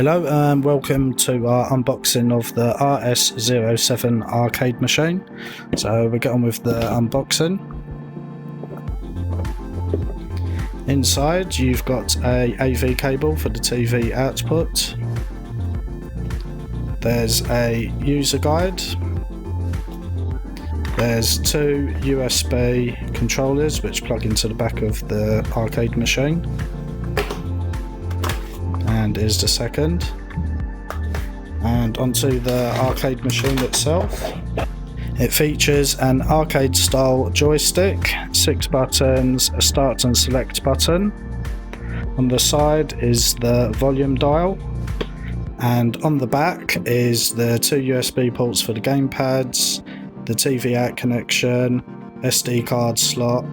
Hello and welcome to our unboxing of the RS-07 arcade machine. So we'll get on with the unboxing. Inside you've got a AV cable for the TV output. There's a user guide. There's two USB controllers which plug into the back of the arcade machine. And is the second, and onto the arcade machine itself. It features an arcade style joystick, 6 buttons, a start and select button. On the side is the volume dial, and on the back is the two USB ports for the gamepads, the TV out connection, SD card slot,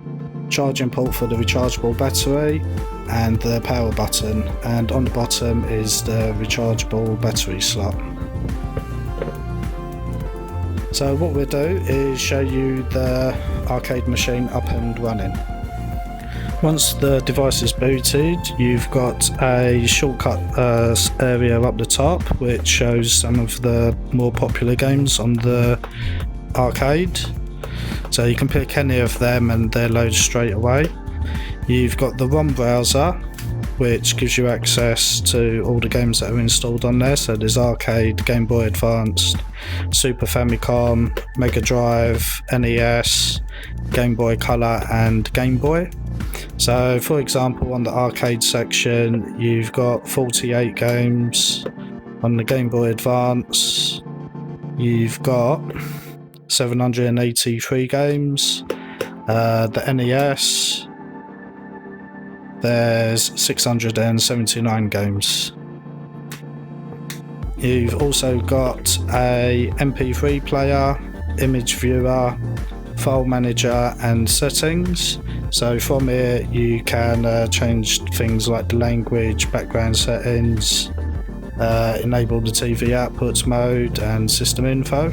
charging port for the rechargeable battery, and the power button, and on the bottom is the rechargeable battery slot. So what we'll do is show you the arcade machine up and running. Once the device is booted, you've got a shortcut area up the top which shows some of the more popular games on the arcade. So you can pick any of them and they're loaded straight away. You've got the ROM browser, which gives you access to all the games that are installed on there. So there's Arcade, GameBoy Advance, Super Famicom, Megadrive, NES, GameBoy Colour and Game Boy. So for example, on the arcade section you've got 48 games. On the Game Boy Advance you've got 783 games. The NES, there's 679 games. You've also got a MP3 player, image viewer, file manager and settings. So from here you can change things like the language, background settings, enable the TV outputs mode and system info.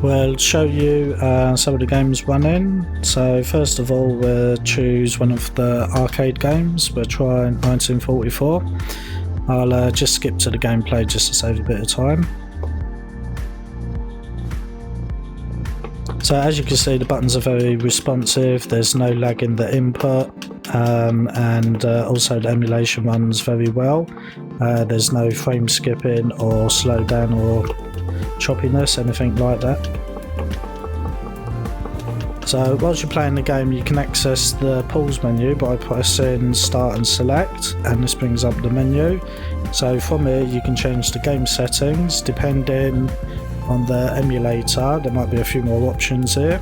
We'll show you some of the games running. So first of all we'll choose one of the arcade games. We'll try 1944. I'll just skip to the gameplay just to save a bit of time. So as you can see, the buttons are very responsive, there's no lag in the input, and also the emulation runs very well. There's no frame skipping or slow down or choppiness, anything like that. So whilst you're playing the game you can access the pause menu by pressing start and select, and this brings up the menu. So from here you can change the game settings depending on the emulator. There might be a few more options here.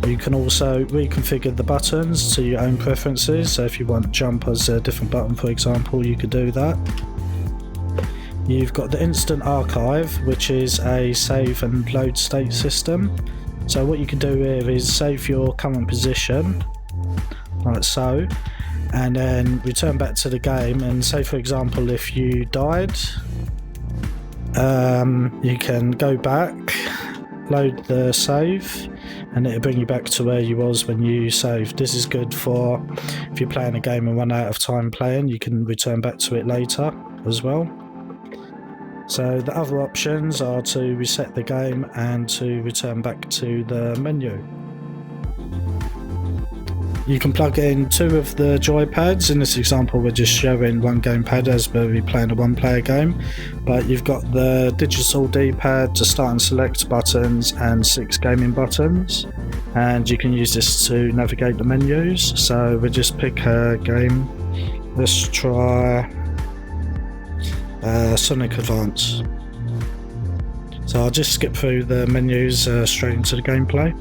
You can also reconfigure the buttons to your own preferences, so if you want jump as a different button for example you could do that. You've got the instant archive, which is a save and load state system. So what you can do here is save your current position like so, and then return back to the game, and say for example if you died, you can go back, load the save, and it'll bring you back to where you was when you saved. This is good for if you're playing a game and run out of time playing, you can return back to it later as well. So the other options are to reset the game and to return back to the menu. You can plug in two of the joypads. In this example we're just showing one gamepad as we're playing a one-player game, but you've got the digital D-pad to start and select buttons and 6 gaming buttons, and you can use this to navigate the menus. So we'll just pick a game. Let's try Sonic Advance. So I'll just skip through the menus straight into the gameplay.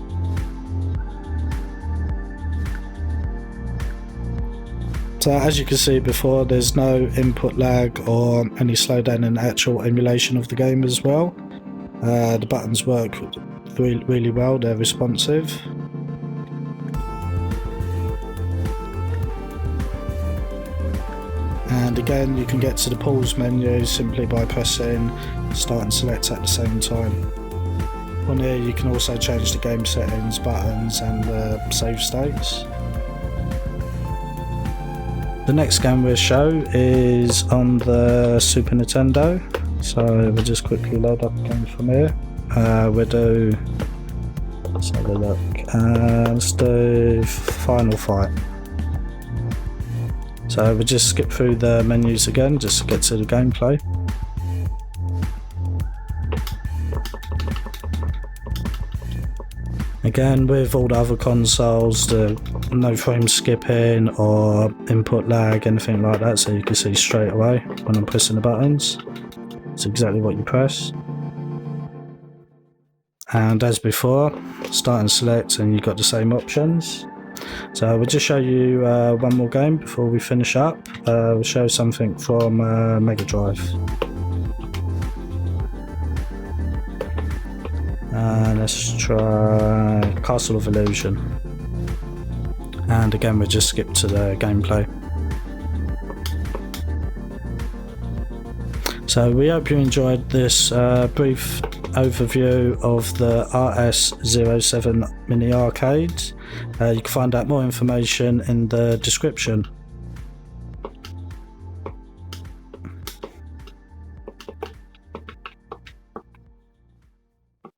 So as you can see before, there's no input lag or any slowdown in the actual emulation of the game as well. The buttons work really well, they're responsive. And again you can get to the pause menu simply by pressing start and select at the same time. On here you can also change the game settings, buttons and the save states. The next game we'll show is on the Super Nintendo, so we'll just quickly load up a game from here. We'll do, let's have a look, let's do Final Fight. So we'll just skip through the menus again just to get to the gameplay. Again, with all the other consoles, no frame skipping or input lag, anything like that, so you can see straight away when I'm pressing the buttons. It's exactly what you press. And as before, start and select, and you've got the same options. So we'll just show you one more game before we finish up. We'll show something from Megadrive. Let's try Castle of Illusion. And again, we'll just skip to the gameplay. So we hope you enjoyed this brief overview of the RS-07 Mini Arcade. You can find out more information in the description.